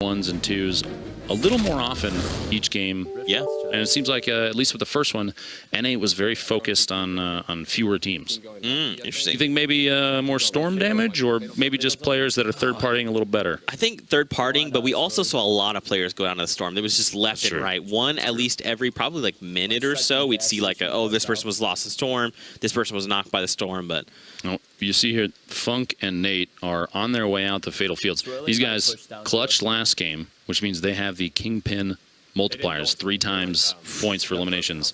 ones and twos a little more often each game. Yeah. And it seems like, at least with the first one, NA was very focused on fewer teams. Interesting. You think maybe more storm damage, or maybe just players that are third-partying a little better? I think third-partying, but we also saw a lot of players go down to the storm. There was just left and right. One at least every probably like minute or so, we'd see like, oh, this person was lost in storm, this person was knocked by the storm, but... Oh, you see here, Funk and Nate are on their way out to Fatal Fields. These guys clutched last game, which means they have the Kingpin multipliers, 3 times points for eliminations.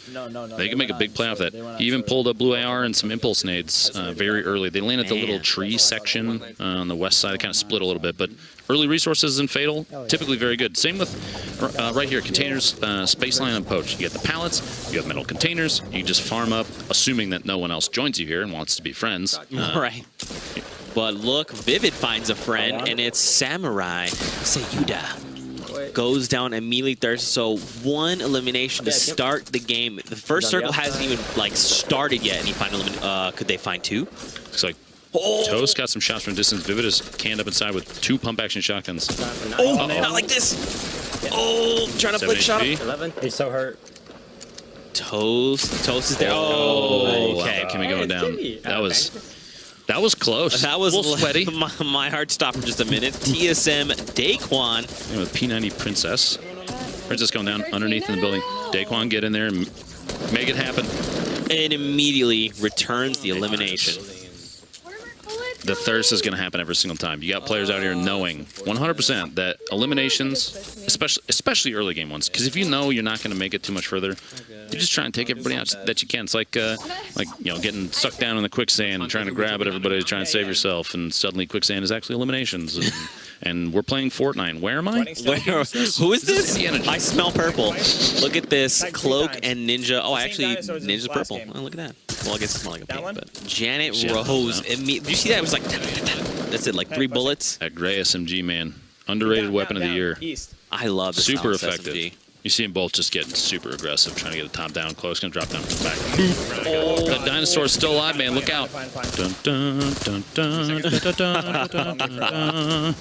They can make a big play off that. He even pulled a blue AR and some impulse nades very early. They landed the little tree section on the west side. It kind of split a little bit, but early resources in Fatal, typically very good. Same with right here, containers, space line and poach. You get the pallets, you have metal containers, you can just farm up, assuming that no one else joins you here and wants to be friends. Right. But look, Vivid finds a friend, and it's Samurai Sayuda. Goes down immediately thirst, so 1 elimination to start the game. The first circle hasn't even like started yet, and he finally could they find 2? Looks like Toast got some shots from distance. Vivid is canned up inside with 2 pump action shotguns. Oh, not like this. Oh, trying to flick shot him. 11. He's so hurt. Toast is there. Oh, okay. Can we go down? That was close. That was a little sweaty. My heart stopped for just a minute. TSM Daquan. With P90 Princess. Princess going down underneath in the building. Daquan, get in there and make it happen. And immediately returns the elimination. The thirst is going to happen every single time. You got players out here knowing 100% that eliminations, especially early game ones, because if you know you're not going to make it too much further, you just try and take everybody out that you can. It's like you know, getting sucked down in the quicksand and trying to grab at everybody to try and save yourself, and suddenly quicksand is actually eliminations. And we're playing Fortnite. Where am I? Who is this? I smell purple. Look at this. Cloak and Ninja. Oh, actually, Ninja's purple. Oh, look at that. Well, I guess it's more like a pink, but Janet Rose. Did you see that? It was like, that's it, like 3 bullets. That gray SMG, man. Underrated weapon of the year. I love this. Super effective. SMG. You see them both just getting super aggressive, trying to get a top down close. Gonna drop down back. The dinosaur's still alive, man. Look out. Dun, dun, dun, dun, dun, dun, dun, dun, dun.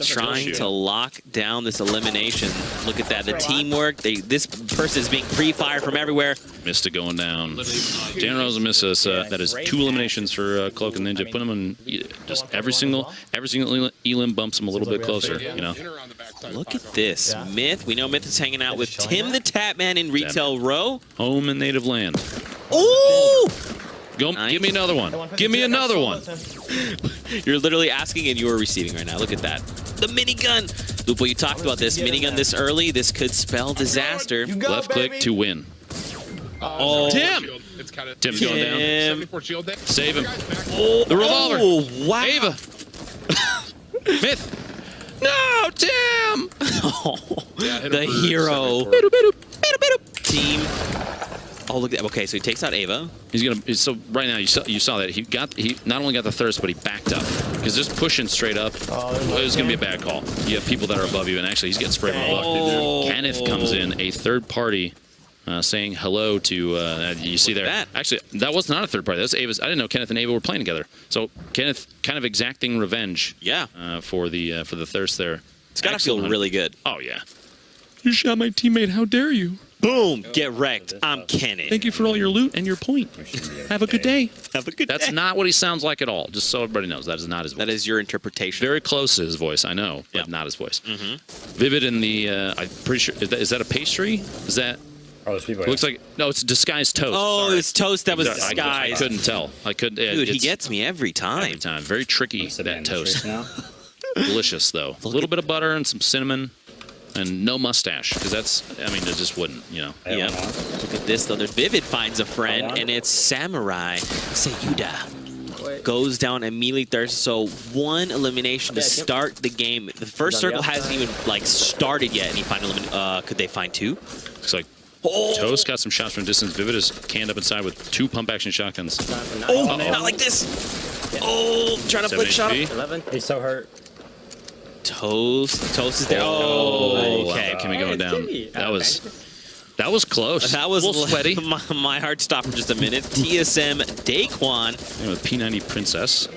Trying to lock down this elimination. Look at that. The teamwork. This person is being pre-fired from everywhere. Missed it going down. Dan Rosa misses. That is 2 eliminations for Cloak and Ninja. Put him in just every single elim bumps him a little bit closer. You know. Look at this. Myth. We know Myth is hanging out with Tim the Tapman in Retail Row. Home and native land. Ooh! Go, nice. Give me another one. Give me another one. You're literally asking and you are receiving right now. Look at that. The minigun. Lupo, you talked about this. Minigun this early. This could spell disaster. Left click to win. Oh, Tim! Tim's going down. Save him. Oh, the revolver. Oh, wow. Ava. Myth. No, Tim! Oh, the hero. Team. Oh, look at that. Okay, so he takes out Ava. He's gonna. So right now, you saw that he not only got the thirst, but he backed up because just pushing straight up it was gonna be a bad call. You have people that are above you, and actually he's getting sprayed with luck. Kenneth comes in, a third party, saying hello to. You see there. Actually, that was not a third party. That's Ava's. I didn't know Kenneth and Ava were playing together. So Kenneth kind of exacting revenge. Yeah. For the thirst there. It's gotta feel really good. Oh yeah. You shot my teammate. How dare you? Boom! Get wrecked. I'm Kenneth. Thank you for all your loot and your point. Have a good day. Have a good day. That's not what he sounds like at all. Just so everybody knows, that is not his voice. That is your interpretation. Very close to his voice, I know, but not his voice. Vivid in the, I'm pretty sure, is that a pastry? Is that? Oh, it's looks like, no, it's disguised toast. Oh, sorry. It's toast that was disguised. I couldn't tell. I couldn't. Dude, he gets me every time. Every time. Very tricky, that toast. Delicious, though. A little bit of butter and some cinnamon. And no mustache, because that's, I mean, it just wouldn't, you know. Yeah. Look at this, though. There's Vivid finds a friend, and it's Samurai Sayuda. Goes down immediately thirst, so 1 elimination to start the game. The first circle hasn't even, like, started yet, and he finally could they find 2? Looks like Toast got some shots from distance. Vivid is canned up inside with 2 pump action shotguns. Oh, not like this. Oh, trying to flick shot him. 11. He's so hurt. Toast is there. Oh, okay. Can we go down? That was close. That was a little sweaty. My heart stopped for just a minute. TSM Daquan. With P90 Princess.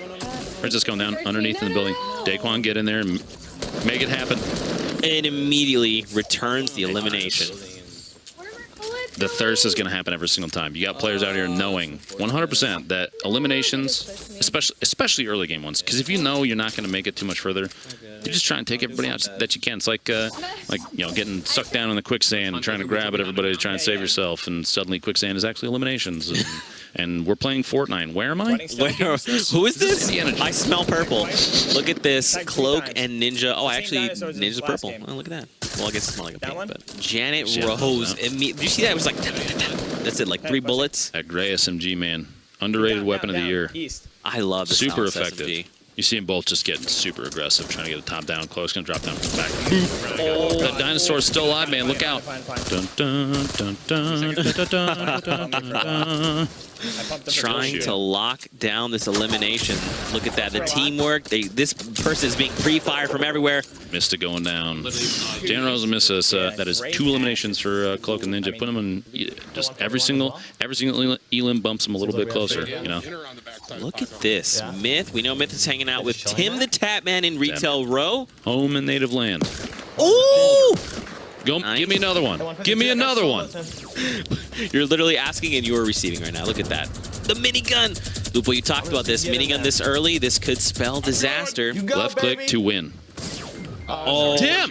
Princess going down underneath in the building. Daquan, get in there and make it happen. and immediately returns the elimination. The thirst is going to happen every single time. You got players out here knowing 100% that eliminations, especially early game ones, because if you know you're not going to make it too much further, you just try and take everybody out that you can. It's like you know, getting sucked down in the quicksand and trying to grab at everybody to try and save yourself, and suddenly quicksand is actually eliminations. And we're playing Fortnite. Where am I? Who is this? I smell purple. Look at this. Cloak and Ninja. Oh, actually, Ninja's purple. Oh, look at that. Well, I guess it's more like a pink, but Janet Rose. Did you see that? It was like, that's it, like 3 bullets. That gray SMG, man. Underrated weapon of the year. I love the super Silence effective. SMG. You see them both just getting super aggressive, trying to get a top down, close, gonna drop down back. That dinosaur's still alive, man. Look out. Dun, dun, dun, dun, dun, dun, dun, dun, dun. Trying to lock down this elimination. Look at that. The teamwork. This person is being pre-fired from everywhere. Missed it going down. Jan Rose will miss us. That is 2 eliminations for Cloak and Ninja. Put him in just every single elim bumps him a little bit closer. You know. Look at this. Myth. We know Myth is hanging out with Tim the Tapman in Retail Row. Home and native land. Ooh! Go, Nice. Give me another one. Give me another one. You're literally asking and you are receiving right now. Look at that. The minigun. Lupo, you talked about this. Minigun this early. This could spell disaster. Left click to win. Oh, Tim!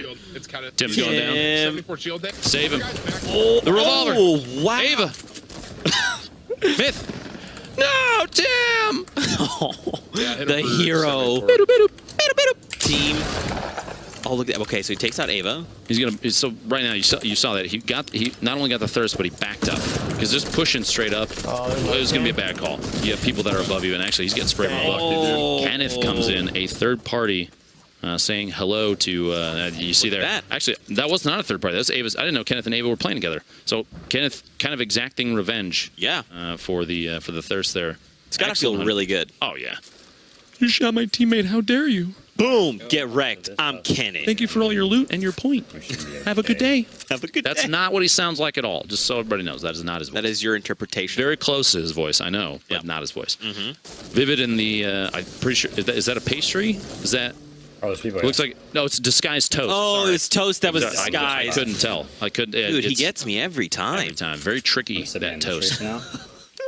Tim's going down. Save him. The revolver. Oh, wow. Ava. Myth. No, Tim! The hero. Team. Oh, look at that. Okay, so he takes out Ava. He's gonna. So right now, you saw that he not only got the thirst, but he backed up because just pushing straight up. It was gonna be a bad call. You have people that are above you, and actually, he's getting sprayed from above. Kenneth comes in, a third party, saying hello to. You see there. Actually, that was not a third party. That's Ava's. I didn't know Kenneth and Ava were playing together. So Kenneth kind of exacting revenge. Yeah. For the thirst there. It's gotta feel really good. Oh yeah. You shot my teammate. How dare you? Boom! Get wrecked. I'm Kenneth. Thank you for all your loot and your point. Have a good day. Have a good day. That's not what he sounds like at all. Just so everybody knows, that is not his voice. That is your interpretation. Very close to his voice, I know, but not his voice. Vivid in the, I'm pretty sure, is that a pastry? Is that? Oh, there's people. It looks like, no, it's disguised toast. Oh, Sorry. it's toast that was I disguised. couldn't tell. I couldn't. Dude, he gets me every time. Every time. Very tricky, that toast. Now.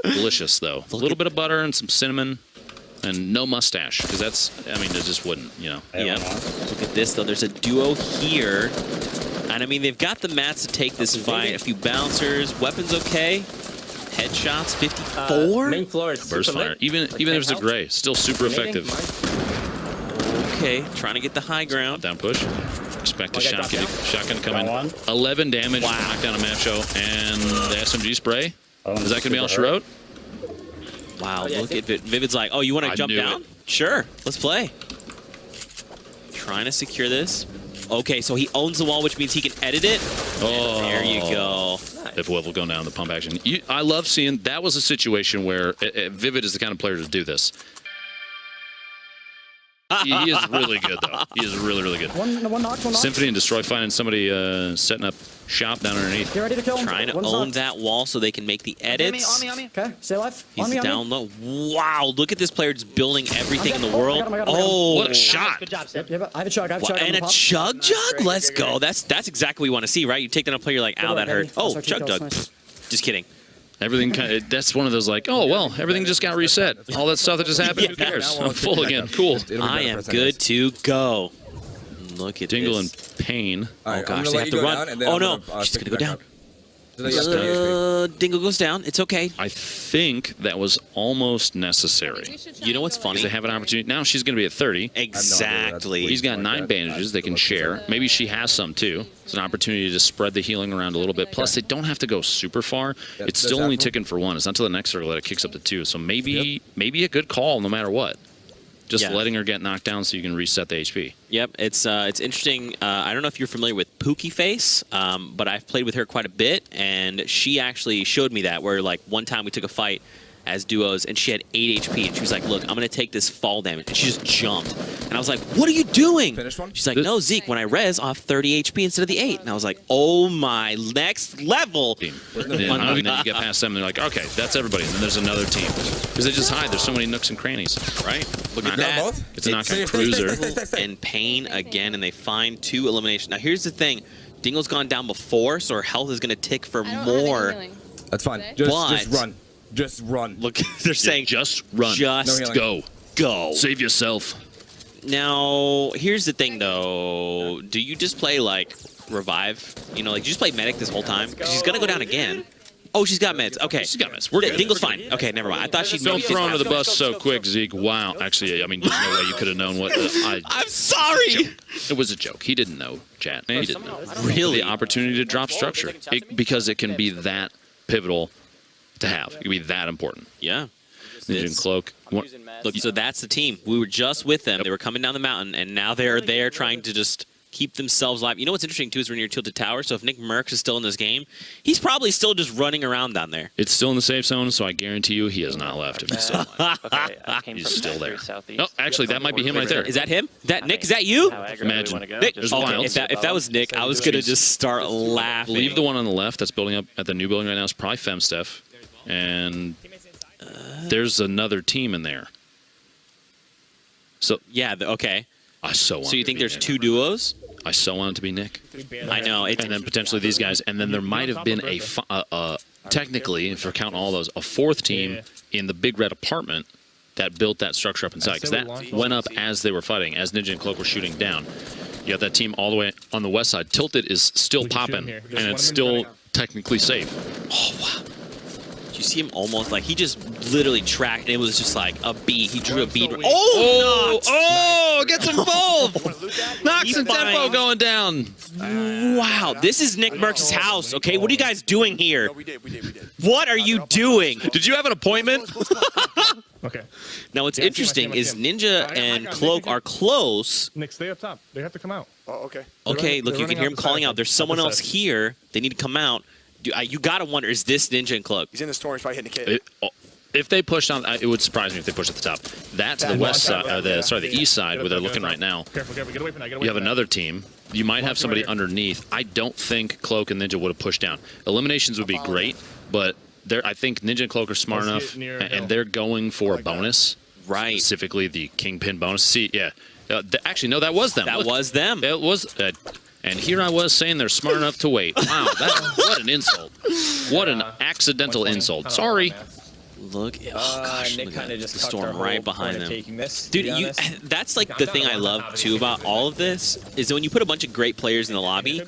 Delicious, though. A little bit of butter and some cinnamon. And no mustache, because that's, I mean, it just wouldn't, you know. Yeah. Look at this, though. There's a duo here. And, I mean, they've got the mats to take this fight. A few bouncers. Weapons okay. Headshots, 54. Main floor is Burst fire. Even if it's a gray, still super effective. Okay, trying to get the high ground. Down push. Expect a shotgun to come in. One. 11 damage. Wow. Knock down a map show. And the SMG spray. Is that going to be all she wrote? Wow, look at it. Vivid's like, oh, you want to jump down? Sure, let's play. Trying to secure this. Okay, so he owns the wall, which means he can edit it. Oh, and there you go. If Will go down the pump action. I love seeing, that was a situation where Vivid is the kind of player to do this. He is really good, though. He is really, really good. One knock. Symphony and Destroy finding somebody setting up shop down underneath. Get ready to kill him. Trying to One's own knocked. that wall so they can make the edits. On me. Okay, stay alive. He's on me, down low. Wow, look at this player just building everything in the I world. got him. Oh, What a shot. Good job, Sam. Yep, I have a chug. and a chug. Let's go. That's exactly what we want to see, right? You take down a player, you're like, ow, that hurt. Oh, chug. Just kidding. Everything kind of, that's one of those like, oh, well, everything just got reset. All that stuff that just happened, who cares? I'm full again. Cool. I am good to go. Look at Dingle this. and Pain. Oh gosh, they have to run. Oh no, she's gonna go down. Dingle goes down. It's okay. I think that was almost necessary. You know what's funny? They have an opportunity. Now she's going to be at 30. Exactly. He's got 9 bandages they can share. Maybe she has some too. It's an opportunity to spread the healing around a little bit. Plus, they don't have to go super far. It's still only ticking for 1. It's not until the next circle that it kicks up to 2. So maybe a good call no matter what. Just letting her get knocked down so you can reset the HP. Yep, it's interesting. I don't know if you're familiar with Pookie Face, but I've played with her quite a bit, and she actually showed me that. Where like one time we took a fight, as duos, and she had 8 HP, and she was like, look, I'm going to take this fall damage. And she just jumped. And I was like, what are you doing? Finished one? She's like, no, Zeke, when I res, I'll have 30 HP instead of the 8. And I was like, oh my, next level. And then you get past them, and they're like, okay, that's everybody. And then there's another team. Because they just hide. There's so many nooks and crannies, right? Look at Not- that. both? It's a knockout cruiser. And Pain again, and they find 2 eliminations. Now, here's the thing. Dingle's gone down before, so her health is going to tick for I don't have any more. healing. That's fine. But- Just run. Just run. Look, they're saying, Just run. just No healing. go. Save yourself. Now, here's the thing, though. Do you just play, like, revive? You know, like, you just play medic this whole time? Because she's going to go down again. Oh, she's got meds. Okay. She's got meds. We're good. Dingle's fine. Okay, never mind. I thought she'd Don't maybe throw just under the have- bus so quick, Zeke. Wow. Actually, I mean, there's no way you could have known what. I'm sorry. It was a joke. He didn't know, chat. He didn't know. Really? The opportunity to drop structure. Because it can be that pivotal to have. It can be that important. Yeah. Ninja and Cloak. Look, so that's the team. We were just with them. They were coming down the mountain, and now they're there trying to just keep themselves alive. You know what's interesting, too, is when you're tilted tower, so if Nick Merckx is still in this game, he's probably still just running around down there. It's still in the safe zone, so I guarantee you he has not left. If he's still alive. Okay, I came He's from still there. southeast. Oh, actually, that might be him right there. Is that him? Nick, is that you? How aggro we Imagine. wanna go. Nick, Just There's okay, wild. if that was Nick, I was going to just start laughing. I believe the one on the left that's building up at the new building right now is probably FemSteph. And there's another team in there. So Yeah, okay. I so want So you it to think be there's Nick. 2 duos? I so want it to be Nick. I know. And then potentially these guys. And then there might have been technically, if we're counting all those, a 4th team in the big red apartment that built that structure up inside. Because that went up as they were fighting, as Ninja and Cloak were shooting down. You got that team all the way on the west side. Tilted is still popping, and it's still technically safe. Oh, wow. Did you see him almost, like, he just literally tracked, and it was just like a beat. He drew a beat. Oh, gets involved! Knocks the tempo Fine. going down. Wow, this is Nick Merckx's house, okay? What are you guys doing here? We did. What are you doing? Did you have an appointment? Okay. Now, what's Yeah, I see interesting him. is Ninja and Cloak are close. Nick, stay up top. They have to come out. Oh, okay. Okay, look, you they're can running hear out him the calling side. out. There's someone Up the else side. here. They need to come out. You gotta wonder, is this Ninja and Cloak? He's in the storm. He's probably hitting the kid. If they push on, it would surprise me if they push at the top. That to the west side, the east side, where they're looking right now. Careful, get away from that. Get away You have from that. another team. You might have somebody underneath. I don't think Cloak and Ninja would have pushed down. Eliminations would be great, but I think Ninja and Cloak are smart Let's enough, get near and hill. they're going for a bonus, Right. specifically the Kingpin bonus. See, yeah. Actually, no, that was them. That Look, was them. It was. And here I was saying they're smart enough to wait. Wow, what an insult. What an accidental insult. Sorry. Look, oh gosh, Nick look at kind of just the cucked storm our right whole behind point of them. taking this, to Dude, be honest. that's like the thing I love too about all of this is that when you put a bunch of great players in the lobby,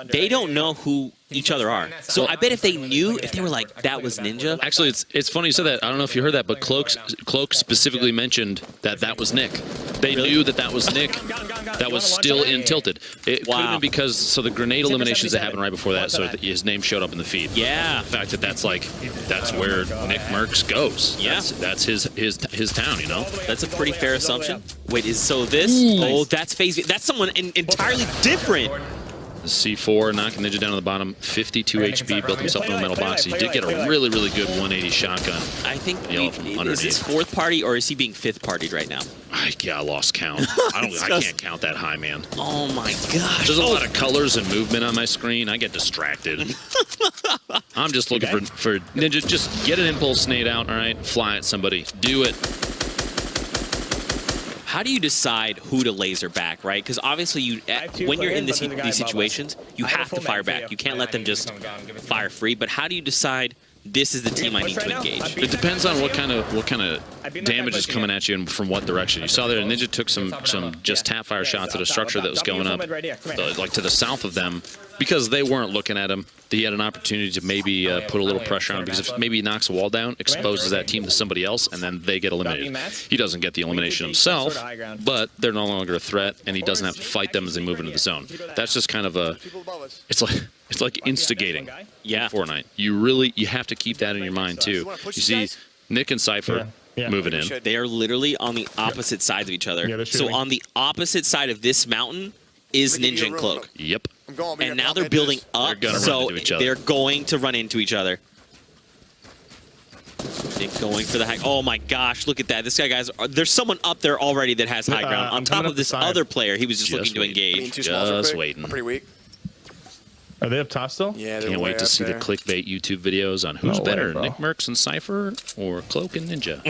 they don't know who each other are. So I bet if they knew, if they were like, that was Ninja. Actually, it's funny you said that. I don't know if you heard that, but Cloak specifically mentioned that was Nick. They knew that was Nick. That was still in Tilted. It could have been because the grenade eliminations that happened right before that, so that his name showed up in the feed. Yeah. The fact that's where Nick Merckx goes. Yeah. That's his town, you know. That's a pretty fair assumption. Wait, so this? Oh, that's phase. That's someone entirely different. The C4 knocking Ninja down to the bottom, 52 HP, built himself into a metal box. He did get a really, really good 180 shotgun. I think From is underneath. this 4th party or is he being 5th partied right now? I lost count. I can't count that high, man. Oh my gosh. There's a lot of colors and movement on my screen. I get distracted. I'm just looking for Ninja. Just get an impulse nade out, all right? Fly at somebody. Do it. How do you decide who to laser back, right? Because obviously, when you're in these situations, you have to fire back. You can't let them just fire free. But how do you decide this is the team I need to engage? It depends on what kind of damage is coming at you and from what direction. You saw there, Ninja took some just tap fire shots at a structure that was going up, like to the south of them, because they weren't looking at him. He had an opportunity to maybe put a little pressure on him, because if maybe he knocks a wall down, exposes that team to somebody else, and then they get eliminated. He doesn't get the elimination himself, but they're no longer a threat, and he doesn't have to fight them as they move into the zone. That's just kind of it's like instigating. Yeah. Fortnite. You have to keep that in your mind too. You see Nick and Cypher moving in. They are literally on the opposite sides of each other. Yeah, they're So shooting. on the opposite side of this mountain is Ninja and Cloak. Yep. And now they're building up, They're gonna run so into each other. they're going to run into each other. Nick going for the high. Oh my gosh, look at that. This guys, there's someone up there already that has high ground. On I'm top coming of up this the side. other player, he was just looking to waiting. engage. Too small real Just quick. waiting. I'm pretty weak. Are they up top still? Yeah, they're Can't way wait to up see there. the clickbait YouTube videos on who's No way, better, bro. Nick Merckx and Cypher or Cloak and Ninja.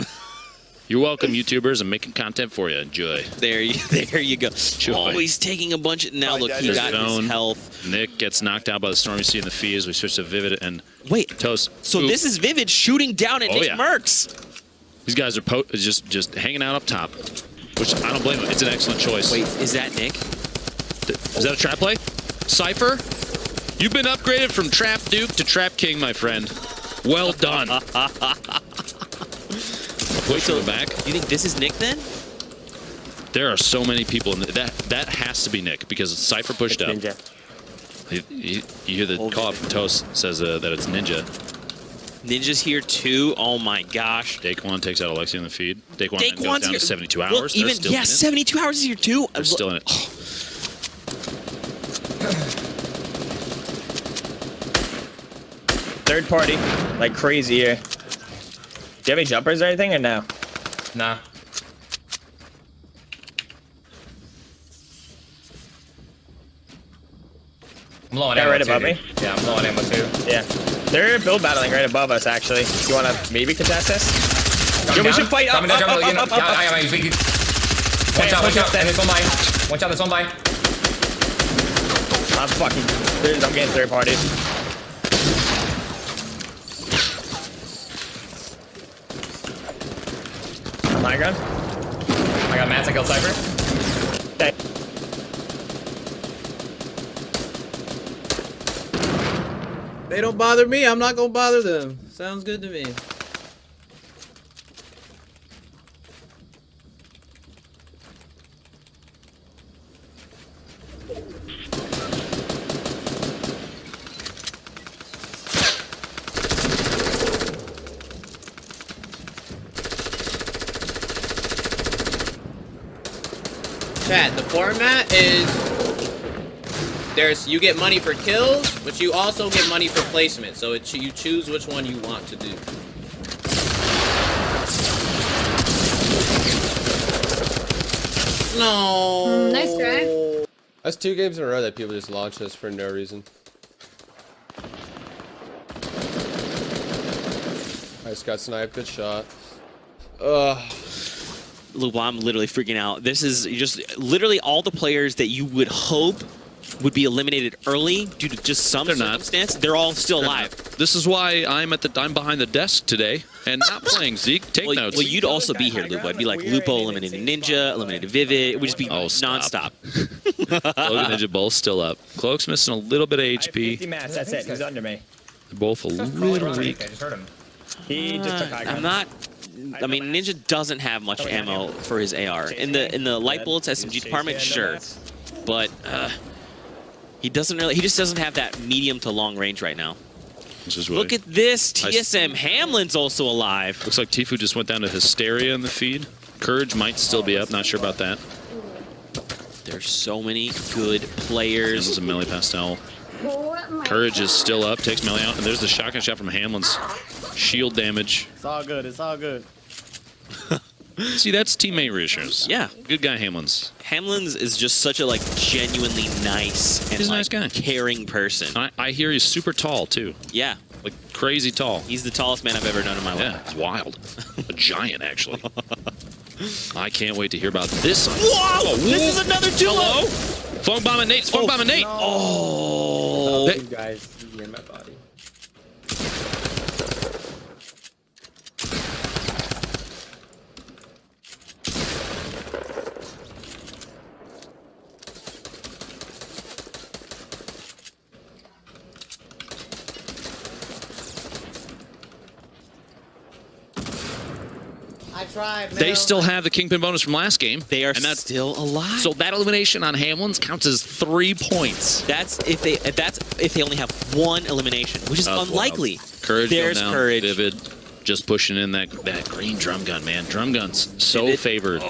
You're welcome, YouTubers. I'm making content for you. Enjoy. There you go. Oh, he's taking a bunch. Now look, he got Zone. his health. Nick gets knocked out by the storm you see in the fee as we switch to Vivid and Wait, Toast. so Oop. this is Vivid shooting down at Oh, Nick yeah. Merckx. These guys are just hanging out up top, which I don't blame them. It's an excellent choice. Wait, is that Nick? Is that a trap play? Cypher, you've been upgraded from Trap Duke to Trap King, my friend. Well done. Push so- to the back. You think this is Nick then? There are so many people in that has to be Nick because Cypher pushed up. Ninja. You hear the call out from Toast says that it's Ninja. Ninja's here too. Oh my gosh. Daquan takes out Alexi in the feed. Daquan then goes Daquan's down here. to 72 Look, hours. They're even still in it. 72 hours is here too. They're still in it. Third party, like crazy here. Do you have any jumpers or anything or no? Nah. I'm low on They're ammo right too, above dude. me? Yeah, I'm low on ammo too. Yeah. They're build battling right above us, actually. You want to maybe contest this? Yo, we should fight up, Coming down, up, coming up, down. up, up, up. Yeah, he's weak. Watch out, watch out. And it's on mine. Watch out, it's on mine. I'm fucking... I'm getting third party. On high ground. I got Mats, I killed Cypher. Okay. They don't bother me, I'm not gonna bother them. Sounds good to me. Chat, the format is you get money for kills, but you also get money for placement. So you choose which one you want to do. No. Nice try. That's 2 games in a row that people just launch us for no reason. I just got sniped. Good shot. Ugh. Lupa, I'm literally freaking out. This is just literally all the players that you would hope would be eliminated early due to just some circumstance. They're all still alive. This is why I'm behind the desk today and not playing. Zeke, take notes. Well, you'd also be here, Lupo. I'd be like Lupo eliminated Ninja, eliminated Vivid. It would just be nonstop. Cloak and Ninja both still up. Cloak's missing a little bit of I have 50 HP. mats, that's it. He's under me. They're both a little I weak. just heard him. He just took high ground. I'm not. I mean, Ninja doesn't have much ammo for his AR. In the light bullets SMG department, sure, but he doesn't really. He just doesn't have that medium to long range right now. This is Look at this. TSM Hamlin's also alive. Looks like Tfue just went down to Hysteria in the feed. Courage might still be up. Not sure about that. There's so many good This players. is a melee pastel. Courage is still up. Takes melee out. And there's the shotgun shot from Hamlin's. Shield damage. It's all good. It's all good. See, that's teammate reassurance. Yeah. Good guy, Hamlin's. Hamlin's is just such a genuinely nice and He's a nice guy. caring person. I hear he's super tall, too. Yeah. Like, crazy tall. He's the tallest man I've ever known in my Yeah, life. it's wild. A giant, actually. I can't wait to hear about this. Whoa! This is another duo! Funk bomb and Nate. Funk bomb and Nate. Oh! You guys, you're in my body. I tried, man. They still have the Kingpin bonus from last game. They are and that's, still alive. so that elimination on Hamlin's counts as 3 points. That's if they only have one elimination, which is That's unlikely. wild. Courage There's going down. Courage. Vivid. Just pushing in that green drum gun, man. Drum gun's so Vivid. favored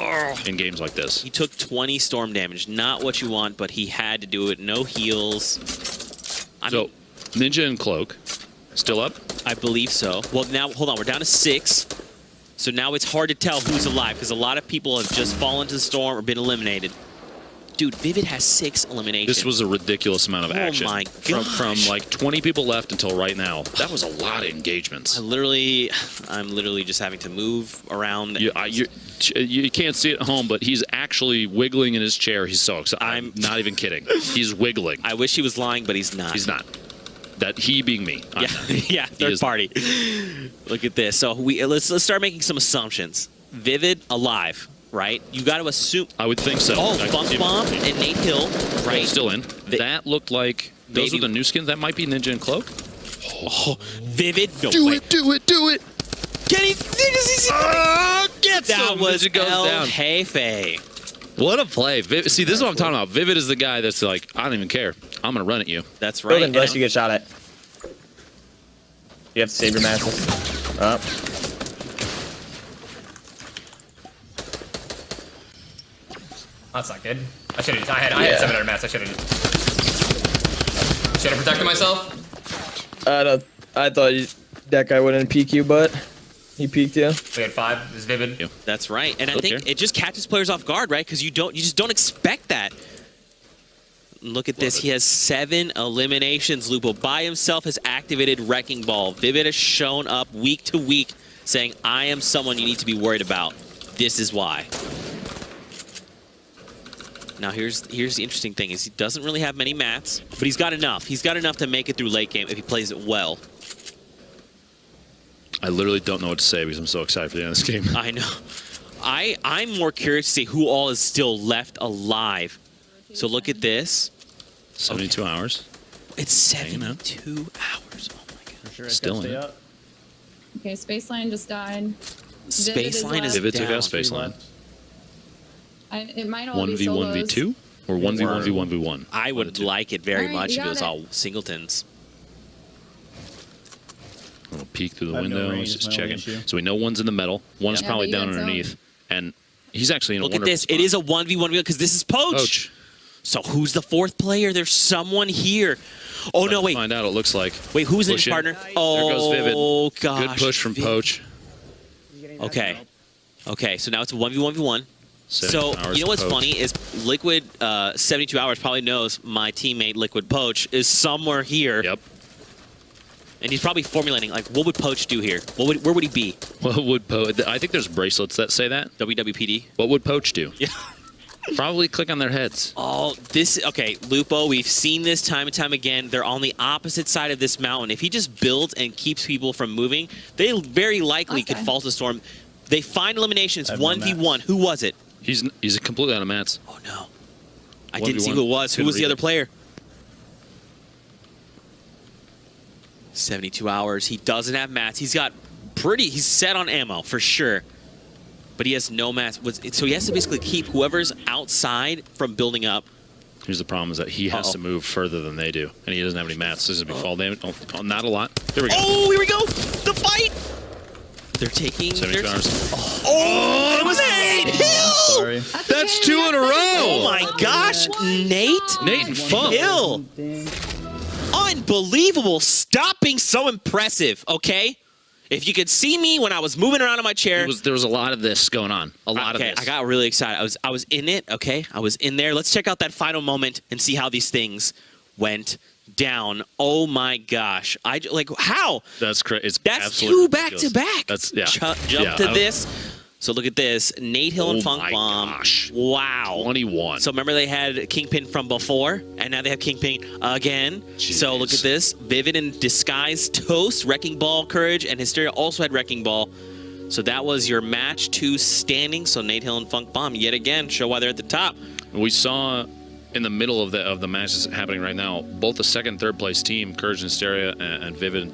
in games like this. He took 20 storm damage. Not what you want, but he had to do it. No heals. So, Ninja and Cloak Still up? I believe so. Well, now, hold on. We're down to 6. So now it's hard to tell who's alive because a lot of people have just fallen to the storm or been eliminated. Dude, Vivid has 6 eliminations. This was a ridiculous amount of action. Oh my From gosh. like 20 people left until right now. That was a lot of engagements. I'm literally just having to move around. You can't see it at home, but he's actually wiggling in his chair. He's so excited. I'm not even kidding. He's wiggling. I wish he was lying, but he's not. He's not. That he being me. I'm Yeah, not. yeah, third is- party. Look at this. So let's start making some assumptions. Vivid alive, right? You got to assume. I would think so. Oh, Funk Bomb and Nate Hill, right? Still in. That looked like those Maybe- are the new skins. That might be Ninja and Cloak. Oh, Vivid. No, Do wait. it! Do it! Do it! Get it! Get That some. was Ninja goes El down. Jefe. What a play! See, this is what I'm talking about. Vivid is the guy that's like, I don't even care. I'm gonna run at you. That's right. Building bush, you get shot at. You have to save your matches. Up. That's not good. I should have. I had 700 mats. I should have. Should have protected myself. I thought that guy wouldn't peek you, but he peeked you. We had 5. This is Vivid. Yeah. That's right. And I Okay. think it just catches players off guard, right? Because you just don't expect that. Look at this. He has 7 eliminations. Lupo by himself has activated Wrecking Ball. Vivid has shown up week to week saying, I am someone you need to be worried about. This is why. Now, here's the interesting thing is he doesn't really have many mats, but he's got enough. He's got enough to make it through late game if he plays it well. I literally don't know what to say because I'm so excited for the end of this game. I know. I'm more curious to see who all is still left alive. So look at this. 72 hours. It's 72 hours. Oh my god. Sure, I Still gotta in stay it. up. Okay, Spaceline just died. Spaceline is Vivid took down. out Spaceline. It might all be solos. 1v1v2 or 1v1v1v1. I would like it very All right, much you if it was got all singletons. A little peek through the I have no windows, range, just it's my only checking. issue. So we know one's in the middle. One's Yeah, probably but you down got zone. underneath, and he's actually in Look a at wonderful this. spot. It is a 1v1 because this is Poach. Poach. So who's the 4th player? There's someone here. Oh no, About to wait. Find out. It looks like. Wait, who's in his Push in. partner? There Oh, goes Vivid. gosh. Good push from Vivid. Poach. Okay. Okay, so now it's a 1v1v1. 72 So, hours you know what's to Poach. funny is Liquid 72 Hours probably knows my teammate Liquid Poach is somewhere here. Yep. And he's probably formulating, like, what would Poach do here? Where would he be? What would Poach? I think there's bracelets that say that. WWPD? What would Poach do? Yeah. Probably click on their heads. Oh, okay, Lupo, we've seen this time and time again. They're on the opposite side of this mountain. If he just builds and keeps people from moving, they very likely could Okay. fall to the storm. They find eliminations, I have no 1v1. mats. Who was it? He's completely out of mats. Oh, no. I didn't see 1v1. who it was. Who Couldn't was the read other it. player? 72 hours. He doesn't have mats. He's set on ammo for sure. But he has no mats. So he has to basically keep whoever's outside from building up. Here's the problem: is that he has to move further than they do, and he doesn't have any mats. This is gonna be fall damage. Oh, not a lot. Here we go. Oh, here we go. The fight. They're taking. 72 hours. Oh, it was Nate Hill. Sorry. That's 2 in a row. Oh my gosh, Nate Nate and Funk. Hill. Unbelievable. Stop being so impressive, okay? If you could see me when I was moving around in my chair. There was a lot of this going on. A lot of Okay, this. I got really excited. I was in it, okay? I was in there. Let's check out that final moment and see how these things went down. Oh my gosh. How? That's crazy. It's That's absolutely 2 back to ridiculous. back. That's yeah. Jump Yeah, I to don't- this. So look at this. Nate Hill and Oh Funk my Bomb. gosh. Wow. 21. So remember they had Kingpin from before, and now they have Kingpin again. So look at this. Vivid and Disguise Toast, Wrecking Ball, Courage, and Hysteria also had Wrecking Ball. So that was your match 2 standing. So Nate Hill and Funk Bomb yet again show why they're at the top. We saw in the middle of the matches happening right now, both the second, third place team, Courage and Hysteria and Vivid and